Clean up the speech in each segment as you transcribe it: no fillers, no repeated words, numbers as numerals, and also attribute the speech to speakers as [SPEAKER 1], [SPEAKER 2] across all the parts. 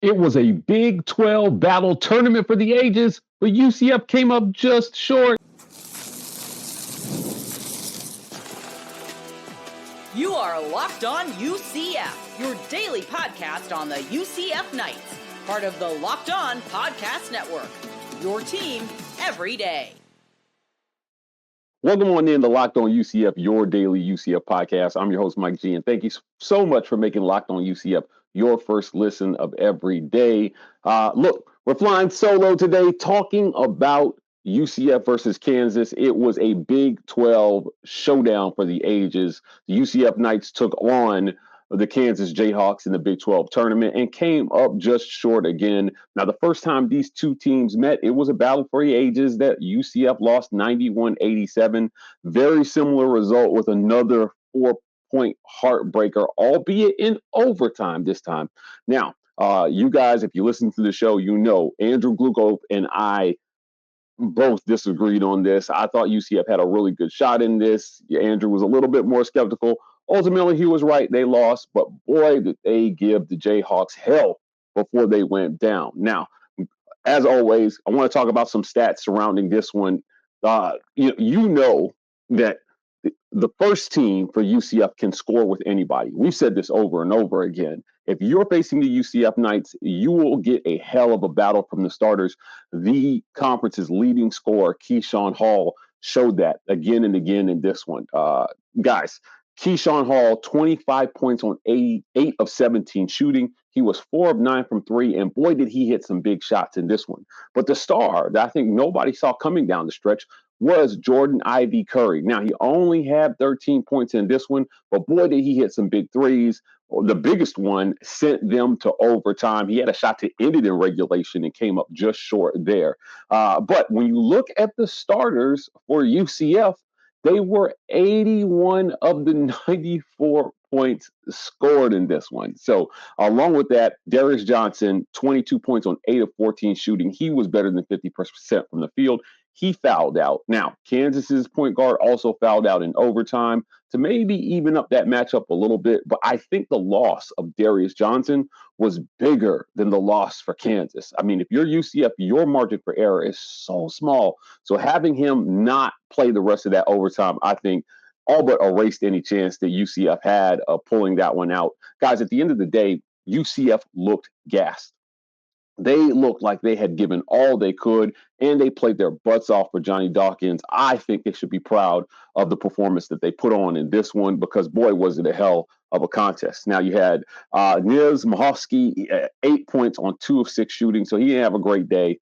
[SPEAKER 1] It was a Big 12 battle tournament for the ages, but UCF came up just short.
[SPEAKER 2] You are Locked On UCF, your daily podcast on the UCF Knights, part of the Locked On Podcast Network, your team every day.
[SPEAKER 1] Welcome on in to Locked On UCF, your daily UCF podcast. I'm your host, Mike G, and thank you so much for making Locked On UCF your first listen of every day. Look, we're flying solo today talking about UCF versus Kansas. It was a Big 12 showdown for the ages. The UCF Knights took on the Kansas Jayhawks in the Big 12 tournament and came up just short again. Now, the first time these two teams met, it was a battle for the ages that UCF lost 91-87. Very similar result with another 4-point heartbreaker, albeit in overtime this time. Now, you guys, if you listen to the show, you know Andrew Gluchov and I both disagreed on this. I thought UCF had a really good shot in this. Andrew was a little bit more skeptical. Ultimately, he was right. They lost, but boy, did they give the Jayhawks hell before they went down. Now, as always, I want to talk about some stats surrounding this one. You know that the first team for UCF can score with anybody. We've said this over and over again. If you're facing the UCF Knights, you will get a hell of a battle from the starters. The conference's leading scorer, Keyshawn Hall, showed that again and again in this one. Guys, Keyshawn Hall, 25 points on 8 of 17 shooting. He was 4 of 9 from 3, and boy, did he hit some big shots in this one. But the star that I think nobody saw coming down the stretch was Jordan Ivy Curry. Now, he only had 13 points in this one, but boy, did he hit some big threes. The biggest one sent them to overtime. He had a shot to end it in regulation and came up just short there. But when you look at the starters for UCF, they were 81 of the 94 points scored in this one. So along with that, Darius Johnson, 22 points on 8 of 14 shooting. He was better than 50% from the field. He fouled out. Now, Kansas's point guard also fouled out in overtime to maybe even up that matchup a little bit. But I think the loss of Darius Johnson was bigger than the loss for Kansas. I mean, if you're UCF, your margin for error is so small. So having him not play the rest of that overtime, I think, all but erased any chance that UCF had of pulling that one out. Guys, at the end of the day, UCF looked gassed. They looked like they had given all they could, and they played their butts off for Johnny Dawkins. I think they should be proud of the performance that they put on in this one because, boy, was it a hell of a contest. Now, you had Niz Mahovsky, 8 points on 2 of 6 shooting, so he didn't have a great day.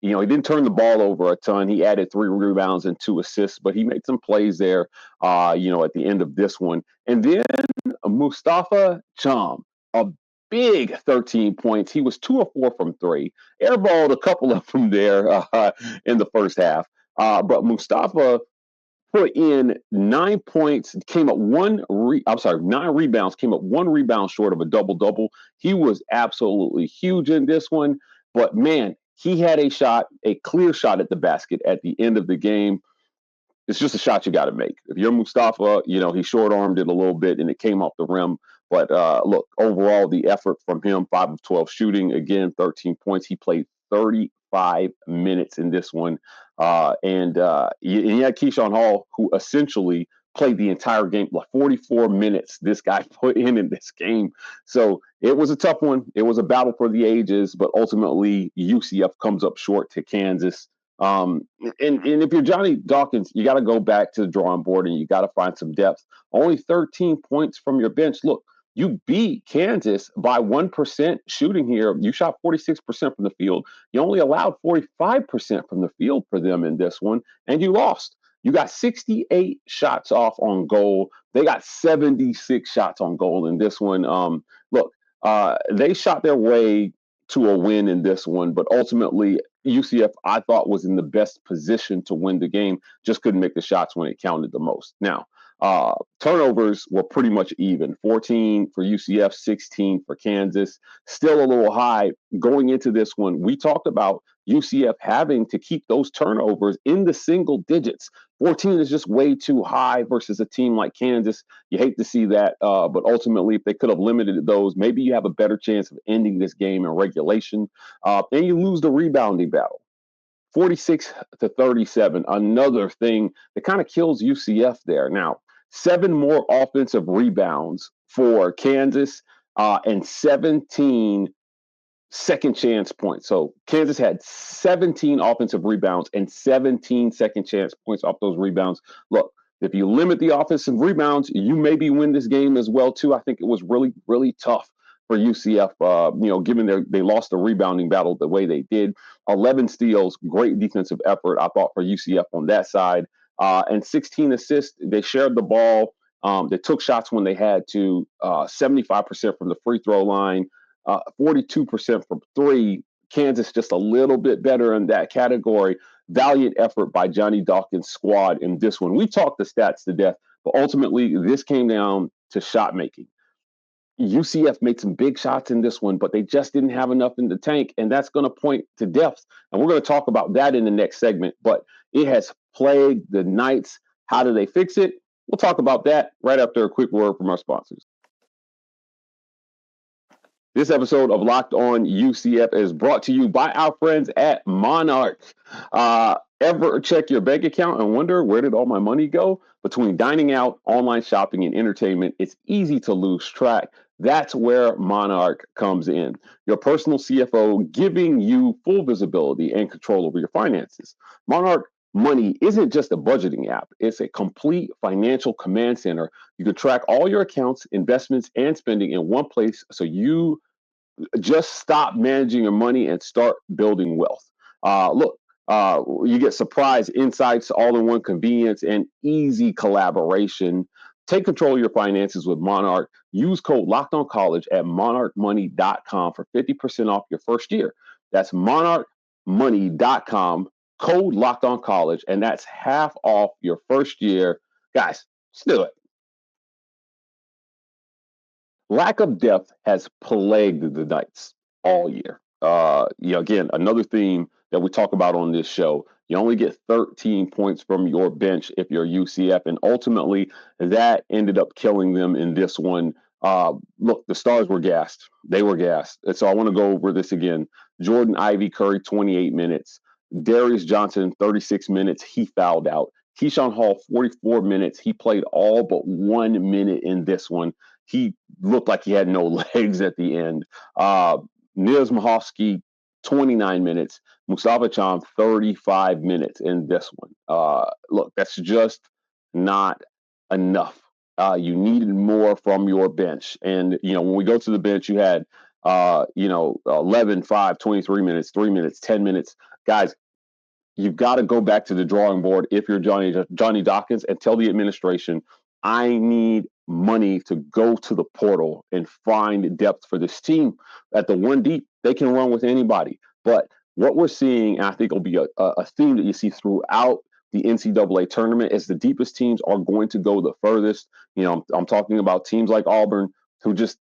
[SPEAKER 1] He didn't turn the ball over a ton. He added 3 rebounds and 2 assists, but he made some plays there, at the end of this one. And then Mustafa Cham, a big 13 points. He was 2 of 4 from 3. Airballed a couple of them there in the first half. But Mustafa put in 9 points, came up 9 rebounds, came up 1 rebound short of a double-double. He was absolutely huge in this one. But, man, he had a clear shot at the basket at the end of the game. It's just a shot you got to make. If you're Mustafa, he short-armed it a little bit, and it came off the rim. But, look, overall, the effort from him, 5 of 12 shooting, again, 13 points. He played 35 minutes in this one. And you had Keyshawn Hall, who essentially played the entire game, like 44 minutes this guy put in this game. So it was a tough one. It was a battle for the ages, but ultimately UCF comes up short to Kansas. And if you're Johnny Dawkins, you got to go back to the drawing board and you got to find some depth. Only 13 points from your bench. Look, you beat Kansas by 1% shooting here. You shot 46% from the field. You only allowed 45% from the field for them in this one, and you lost. You got 68 shots off on goal. They got 76 shots on goal in this one. They shot their way to a win in this one, but ultimately UCF, I thought, was in the best position to win the game, just couldn't make the shots when it counted the most. Now, turnovers were pretty much even, 14 for UCF, 16 for Kansas, still a little high going into this one. We talked about UCF having to keep those turnovers in the single digits. 14 is just way too high versus a team like Kansas. You hate to see that, but ultimately, if they could have limited those, maybe you have a better chance of ending this game in regulation. And you lose the rebounding battle. 46-37, another thing that kind of kills UCF there. Now, 7 more offensive rebounds for Kansas and 17 second chance points. So Kansas had 17 offensive rebounds and 17 second chance points off those rebounds. Look, if you limit the offensive rebounds, you maybe win this game as well, too. I think it was really, really tough for UCF, given they lost the rebounding battle the way they did. 11 steals, great defensive effort, I thought, for UCF on that side. And 16 assists. They shared the ball. They took shots when they had to, 75% from the free throw line, 42% from 3. Kansas just a little bit better in that category. Valiant effort by Johnny Dawkins' squad in this one. We talked the stats to death, but ultimately this came down to shot making. UCF made some big shots in this one, but they just didn't have enough in the tank, and that's going to point to depth. And we're going to talk about that in the next segment, but it has plagued the Knights. How do they fix it? We'll talk about that right after a quick word from our sponsors. This episode of Locked On UCF is brought to you by our friends at Monarch. Ever check your bank account and wonder, where did all my money go? Between dining out, online shopping, and entertainment, it's easy to lose track. That's where Monarch comes in. Your personal CFO giving you full visibility and control over your finances. Monarch Money isn't just a budgeting app. It's a complete financial command center. You can track all your accounts, investments, and spending in one place, so you just stop managing your money and start building wealth. You get surprise insights, all-in-one convenience, and easy collaboration. Take control of your finances with Monarch. Use code LOCKEDONCollege at monarchmoney.com for 50% off your first year. That's monarchmoney.com, code LOCKEDONCollege, and that's half off your first year. Guys, let's do it. Lack of depth has plagued the Knights all year. Again, another theme that we talk about on this show. You only get 13 points from your bench if you're UCF, and ultimately that ended up killing them in this one. Look, the Stars were gassed. They were gassed. And so I want to go over this again. Jordan Ivey Curry, 28 minutes. Darius Johnson, 36 minutes. He fouled out. Keyshawn Hall, 44 minutes. He played all but 1 minute in this one. He looked like he had no legs at the end. Niels Mahovsky, 29 minutes. Mustafa Cham, 35 minutes in this one. Look, that's just not enough. You needed more from your bench. And, when we go to the bench, you had, 11, 5, 23 minutes, 3 minutes, 10 minutes. Guys, you've got to go back to the drawing board if you're Johnny Dawkins and tell the administration, I need money to go to the portal and find depth for this team. At the 1 deep, they can run with anybody. But what we're seeing, and I think it'll be a theme that you see throughout the NCAA tournament, is the deepest teams are going to go the furthest. I'm talking about teams like Auburn, who just,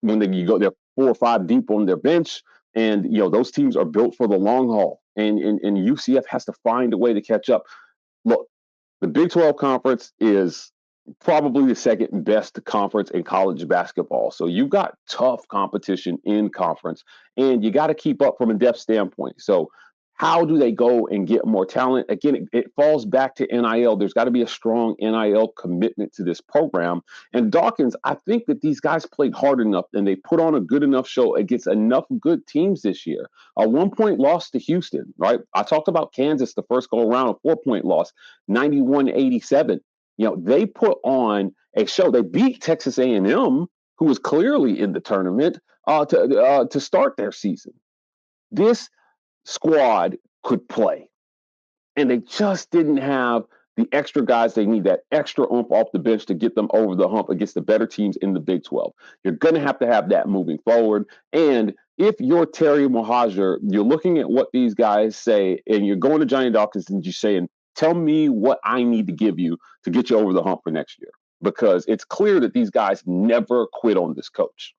[SPEAKER 1] when they're 4 or 5 deep on their bench, and those teams are built for the long haul. And UCF has to find a way to catch up. Look, the Big 12 Conference is probably the second best conference in college basketball. So you've got tough competition in conference, and you got to keep up from a depth standpoint. So how do they go and get more talent? Again, it falls back to NIL. There's got to be a strong NIL commitment to this program. And Dawkins, I think that these guys played hard enough and they put on a good enough show against enough good teams this year. A 1-point loss to Houston, right? I talked about Kansas the first go around, a 4-point loss, 91-87. They put on a show. They beat Texas A&M, who was clearly in the tournament, to start their season. This squad could play, and they just didn't have the extra guys they need, that extra oomph off the bench to get them over the hump against the better teams in the Big 12. You're going to have that moving forward. And if you're Terry Mohajir, you're looking at what these guys say, and you're going to Johnny Dawkins and you're saying, tell me what I need to give you to get you over the hump for next year. Because it's clear that these guys never quit on this coach.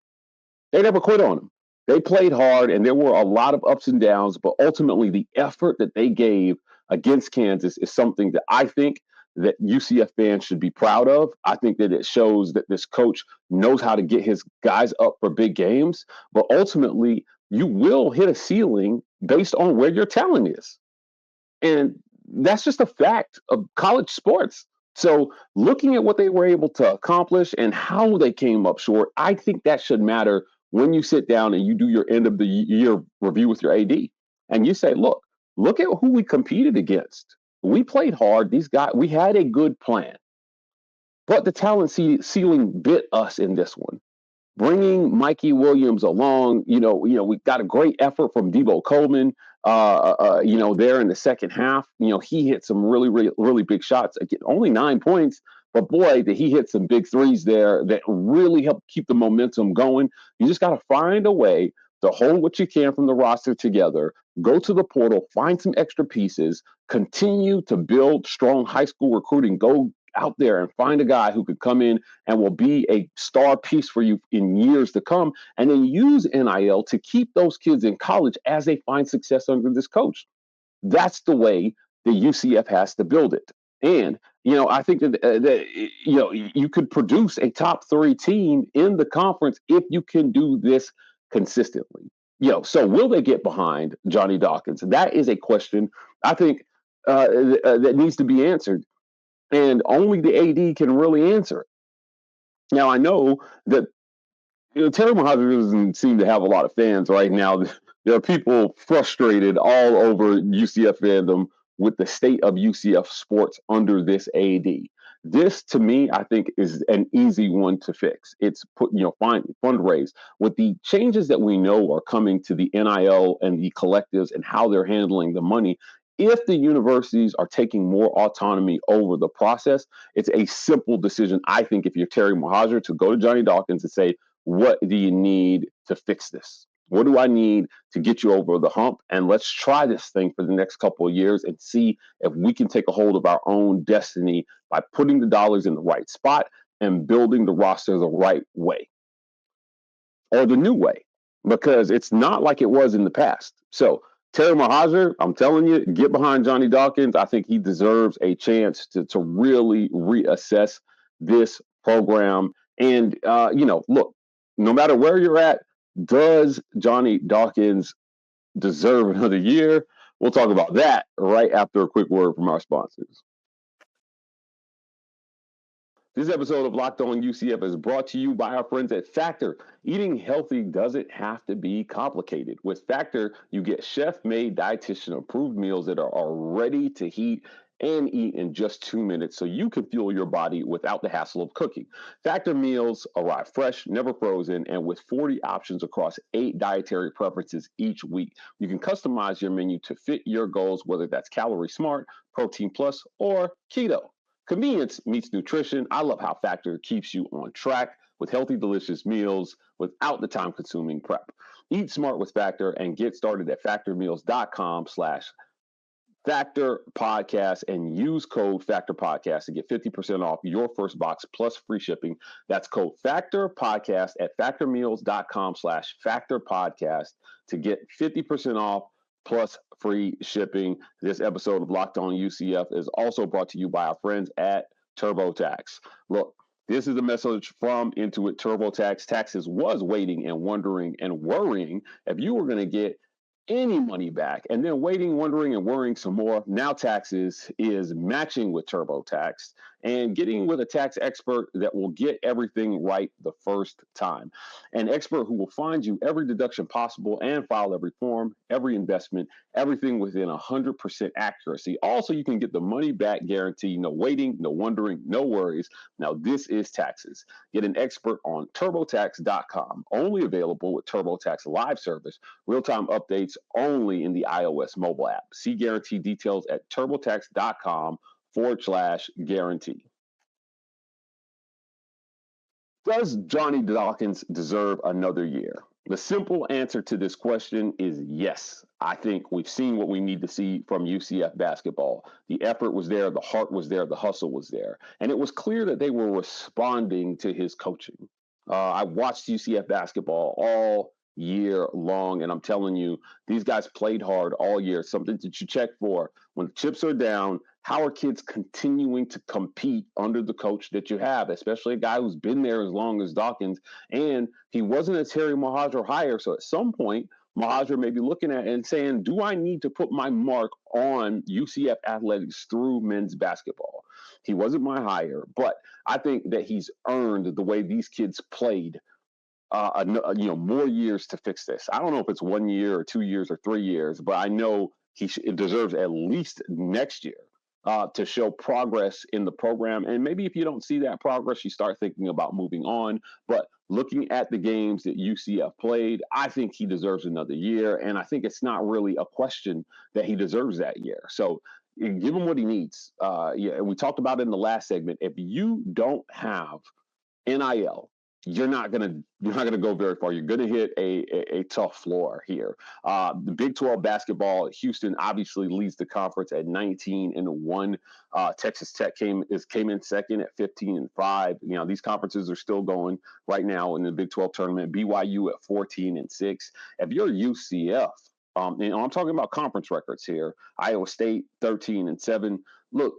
[SPEAKER 1] They never quit on him. They played hard, and there were a lot of ups and downs, but ultimately the effort that they gave against Kansas is something that I think that UCF fans should be proud of. I think that it shows that this coach knows how to get his guys up for big games, but ultimately you will hit a ceiling based on where your talent is. And that's just a fact of college sports. So looking at what they were able to accomplish and how they came up short, I think that should matter when you sit down and you do your end of the year review with your AD. And you say, look at who we competed against. We played hard. These guys, we had a good plan. But the talent ceiling bit us in this one. Bringing Mikey Williams along, we got a great effort from Debo Coleman, there in the second half. He hit some really, really, really big shots. Again, only 9 points, but boy, did he hit some big threes there that really helped keep the momentum going. You just got to find a way to hold what you can from the roster together, go to the portal, find some extra pieces, continue to build strong high school recruiting, go out there and find a guy who could come in and will be a star piece for you in years to come, and then use NIL to keep those kids in college as they find success under this coach. That's the way the UCF has to build it. And, I think that you could produce a top 3 team in the conference if you can do this consistently. So will they get behind Johnny Dawkins? That is a question I think that needs to be answered. And only the AD can really answer it. Now, I know that Terry Mohawk doesn't seem to have a lot of fans right now. There are people frustrated all over UCF fandom with the state of UCF sports under this AD. This, to me, I think is an easy one to fix. It's fundraise with the changes that we know are coming to the NIL and the collectives and how they're handling the money. If the universities are taking more autonomy over the process, it's a simple decision, I think, if you're Terry Mohawk, to go to Johnny Dawkins and say, what do you need to fix this? What do I need to get you over the hump? And let's try this thing for the next couple of years and see if we can take a hold of our own destiny by putting the dollars in the right spot and building the roster the right way or the new way, because it's not like it was in the past. So Terry Mohawk, I'm telling you, get behind Johnny Dawkins. I think he deserves a chance to really reassess this program. And, look, no matter where you're at, does Johnny Dawkins deserve another year? We'll talk about that right after a quick word from our sponsors. This episode of Locked On UCF is brought to you by our friends at Factor. Eating healthy doesn't have to be complicated. With Factor, you get chef-made, dietitian-approved meals that are ready to heat and eat in just 2 minutes so you can fuel your body without the hassle of cooking. Factor meals arrive fresh, never frozen, and with 40 options across 8 dietary preferences each week. You can customize your menu to fit your goals, whether that's calorie smart, protein plus, or keto. Convenience meets nutrition. I love how Factor keeps you on track with healthy, delicious meals without the time-consuming prep. Eat smart with Factor and get started at factormeals.com/Factor Podcast and use code Factor Podcast to get 50% off your first box plus free shipping. That's code Factor Podcast at factormeals.com/Factor Podcast to get 50% off plus free shipping. This episode of Locked On UCF is also brought to you by our friends at TurboTax. Look, this is a message from Intuit TurboTax. Taxes was waiting and wondering and worrying if you were going to get any money back, and then waiting, wondering, and worrying some more. Now Taxes is matching with TurboTax and getting with a tax expert that will get everything right the first time. An expert who will find you every deduction possible and file every form, every investment, everything within 100% accuracy. Also, you can get the money back guarantee. No waiting, no wondering, no worries. Now, this is Taxes. Get an expert on TurboTax.com. Only available with TurboTax Live Service. Real-time updates only in the iOS mobile app. See guarantee details at TurboTax.com/guarantee. Does Johnny Dawkins deserve another year? The simple answer to this question is yes. I think we've seen what we need to see from UCF basketball. The effort was there, the heart was there, the hustle was there. And it was clear that they were responding to his coaching. I watched UCF basketball all year long. And I'm telling you, these guys played hard all year. Something that you check for when the chips are down. How are kids continuing to compete under the coach that you have, especially a guy who's been there as long as Dawkins? And he wasn't a Terry Mohajir hire. So at some point, Mohajir may be looking at it and saying, do I need to put my mark on UCF athletics through men's basketball? He wasn't my hire, but I think that he's earned the way these kids played more years to fix this. I don't know if it's 1 year or 2 years or 3 years, but I know it deserves at least next year to show progress in the program. And maybe if you don't see that progress, you start thinking about moving on. But looking at the games that UCF played, I think he deserves another year. And I think it's not really a question that he deserves that year. So give him what he needs. We talked about it in the last segment. If you don't have NIL, you're not gonna go very far. You're gonna hit a tough floor here. The Big 12 basketball, Houston obviously leads the conference at 19-1. Texas Tech came in second at 15-5. These conferences are still going right now in the Big 12 tournament. BYU at 14-6. If you're UCF, I'm talking about conference records here. Iowa State 13-7. Look,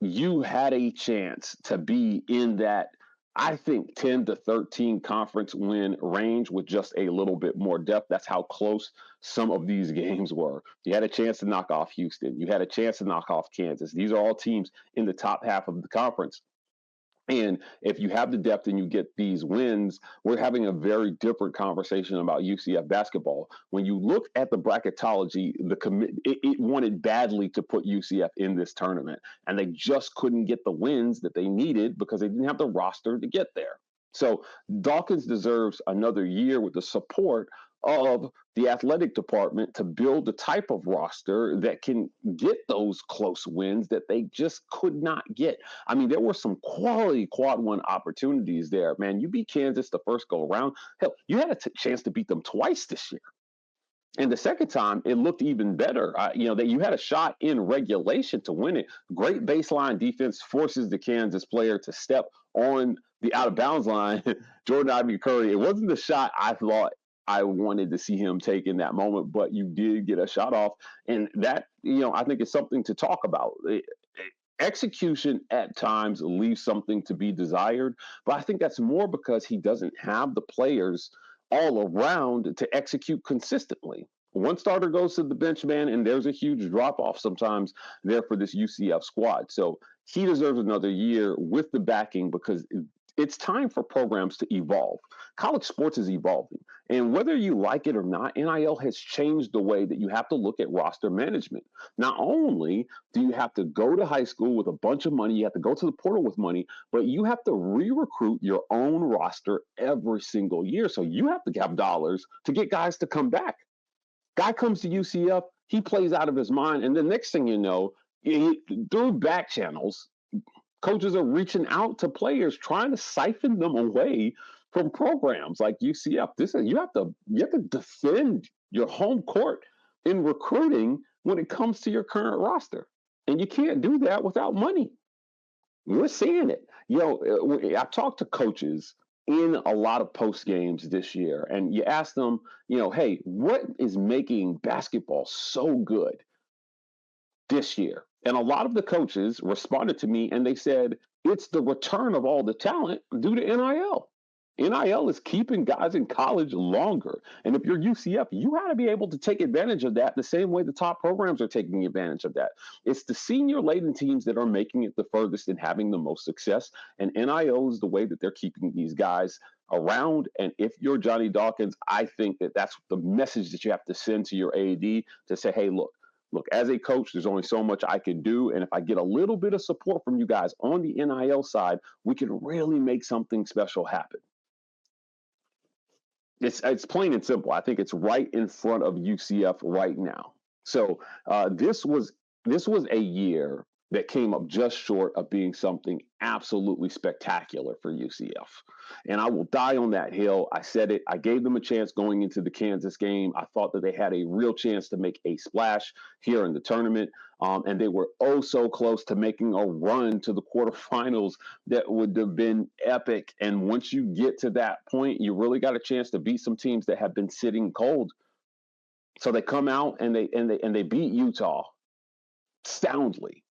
[SPEAKER 1] you had a chance to be in that, I think, 10 to 13 conference win range with just a little bit more depth. That's how close some of these games were. You had a chance to knock off Houston. You had a chance to knock off Kansas. These are all teams in the top half of the conference. And if you have the depth and you get these wins, we're having a very different conversation about UCF basketball. When you look at the bracketology, it wanted badly to put UCF in this tournament, and they just couldn't get the wins that they needed because they didn't have the roster to get there. So Dawkins deserves another year with the support of the athletic department to build the type of roster that can get those close wins that they just could not get. I mean, there were some quality quad one opportunities there, man. You beat Kansas the first go around. Hell, you had a chance to beat them twice this year. And the second time, it looked even better. That you had a shot in regulation to win it. Great baseline defense forces the Kansas player to step on the out of bounds line. Jordan Ivy Curry, it wasn't the shot I thought I wanted to see him take in that moment, but you did get a shot off. And that, I think is something to talk about. Execution at times leaves something to be desired, but I think that's more because he doesn't have the players all around to execute consistently. One starter goes to the bench, man, and there's a huge drop-off sometimes there for this UCF squad. So he deserves another year with the backing because it's time for programs to evolve. College sports is evolving. And whether you like it or not, NIL has changed the way that you have to look at roster management. Not only do you have to go to high school with a bunch of money, you have to go to the portal with money, but you have to re-recruit your own roster every single year. So you have to have dollars to get guys to come back. Guy comes to UCF, he plays out of his mind, and the next thing you know, through back channels, coaches are reaching out to players, trying to siphon them away from programs like UCF. You have to defend your home court in recruiting when it comes to your current roster, and you can't do that without money. We're seeing it. I've talked to coaches in a lot of post games this year, and you ask them, hey, what is making basketball so good this year? And a lot of the coaches responded to me and they said, it's the return of all the talent due to NIL. NIL is keeping guys in college longer. And if you're UCF, you got to be able to take advantage of that the same way the top programs are taking advantage of that. It's the senior-laden teams that are making it the furthest and having the most success. And NIL is the way that they're keeping these guys around. And if you're Johnny Dawkins, I think that that's the message that you have to send to your AD to say, hey, look, as a coach, there's only so much I can do. And if I get a little bit of support from you guys on the NIL side, we can really make something special happen. It's plain and simple. I think it's right in front of UCF right now. So this was a year that came up just short of being something absolutely spectacular for UCF. And I will die on that hill. I said it. I gave them a chance going into the Kansas game. I thought that they had a real chance to make a splash here in the tournament. And they were oh so close to making a run to the quarterfinals that would have been epic. And once you get to that point, you really got a chance to beat some teams that have been sitting cold. So they come out and they beat Utah soundly.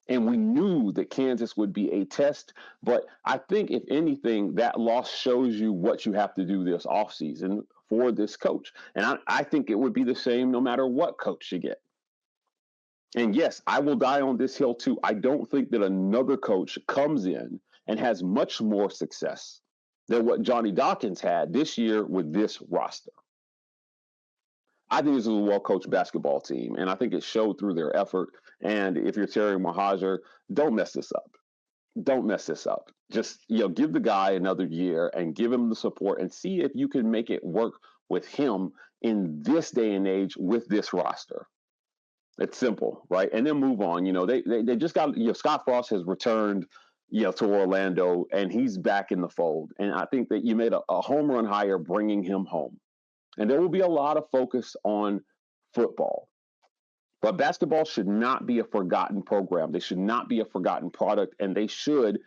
[SPEAKER 1] And we knew that Kansas would be a test. But I think, if anything, that loss shows you what you have to do this offseason for this coach. And I think it would be the same no matter what coach you get. And yes, I will die on this hill too. I don't think that another coach comes in and has much more success than what Johnny Dawkins had this year with this roster. I think this is a well-coached basketball team, and I think it showed through their effort. And if you're Terry Mahajer, don't mess this up. Don't mess this up. Just, give the guy another year and give him the support and see if you can make it work with him in this day and age with this roster. It's simple, right? And then move on. They just got, Scott Frost has returned, to Orlando, and he's back in the fold. And I think that you made a home run hire bringing him home. And there will be a lot of focus on football. But basketball should not be a forgotten program. They should not be a forgotten product. And they should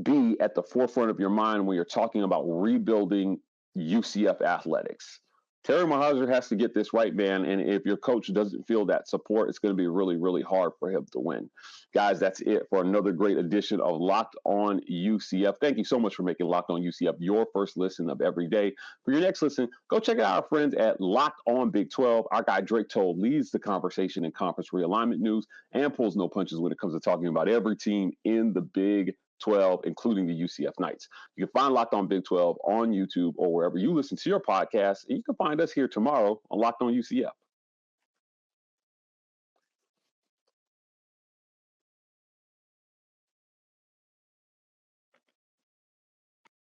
[SPEAKER 1] be at the forefront of your mind when you're talking about rebuilding UCF athletics. Terry Mahajer has to get this right, man. And if your coach doesn't feel that support, it's going to be really, really hard for him to win. Guys, that's it for another great edition of Locked On UCF. Thank you so much for making Locked On UCF your first listen of every day. For your next listen, go check out our friends at Locked On Big 12. Our guy Drake Toll leads the conversation in conference realignment news and pulls no punches when it comes to talking about every team in the Big 12, including the UCF Knights. You can find Locked On Big 12 on YouTube or wherever you listen to your podcast, and you can find us here tomorrow on Locked On UCF.